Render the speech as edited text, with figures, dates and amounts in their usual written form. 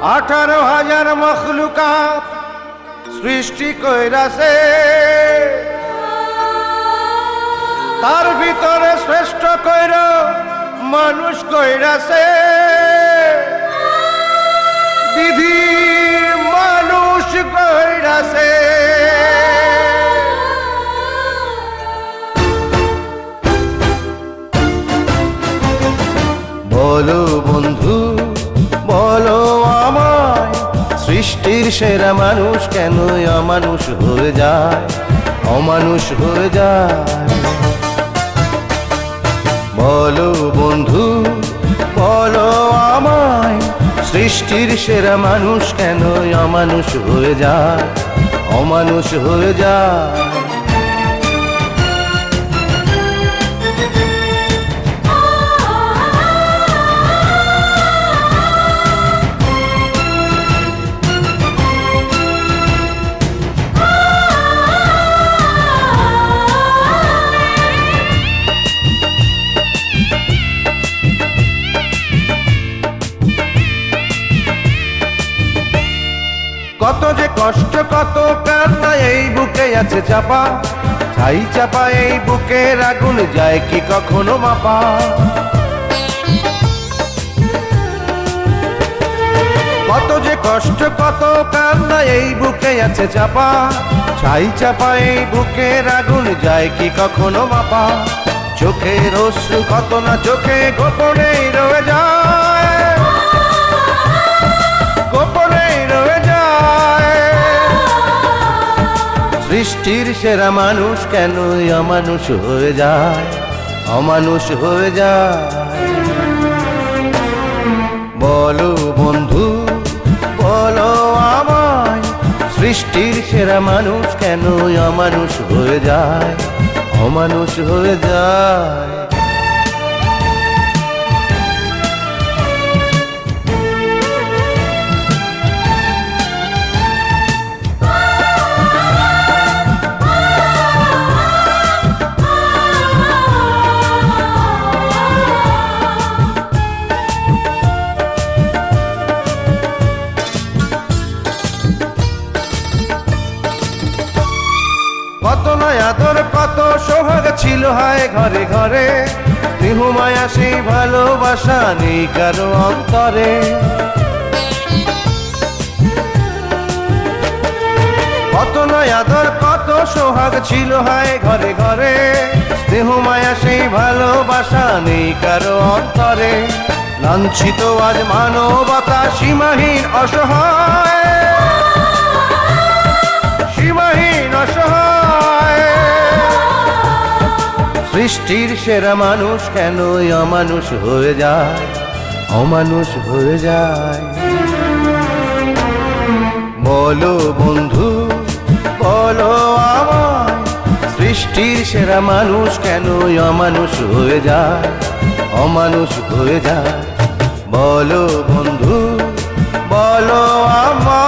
18,000 মখলুকাত সৃষ্টি কইরাছে, তার ভিতরে শ্রেষ্ঠ কইর মানুষ কইরাছে। বিধি মানুষ কইরাছে। বলো বন্ধু বলো আমায়, সৃষ্টির সেরা মানুষ কেন অমানুষ হয়ে যায়, অমানুষ হয়ে যায়? বলো বন্ধু বলো আমায়, সৃষ্টির সেরা মানুষ কেন অমানুষ হয়ে যায়, অমানুষ হয়ে যায়? কত যে কষ্ট কত কান্না এই বুকে আছে চাপা, ছাই চাপা এই বুকের আগুন যায় কি কখনো মাপা? কত যে কষ্ট কত কান্না এই বুকে আছে চাপা, ছাই চাপা এই বুকের আগুন যায় কি কখনো মাপা? চোখের অশ্রু কত না চোখে গোপনেই রয়ে যায়, গোপনেই রয়ে যায়। সৃষ্টির সেরা মানুষ কেন অমানুষ হয়ে যায়, অমানুষ হয়ে যায়? বলো বন্ধু বলো আমায়, সৃষ্টির সেরা মানুষ কেন অমানুষ হয়ে যায়, অমানুষ হয়ে যায়? কত নয় আদর কত সোহাগ ছিল হায় ঘরে ঘরে, স্নেহ মায়া সেই ভালোবাসা নেই কারো অন্তরে। কত নয় আদর কত সোহাগ ছিল হায় ঘরে ঘরে, স্নেহ মায়া সেই ভালোবাসা নেই কারো অন্তরে। লাঞ্ছিত আজ মানবতা সীমাহীন অসহায়, সীমাহীন অসহায়। সৃষ্টির সেরা মানুষ কেন অমানুষ হয়ে যায়, অমানুষ হয়ে যায়? বলো বন্ধু বলো আমায়, সৃষ্টির সেরা মানুষ কেন অমানুষ হয়ে যায়, অমানুষ হয়ে যায়? বলো বন্ধু বলো আমায়।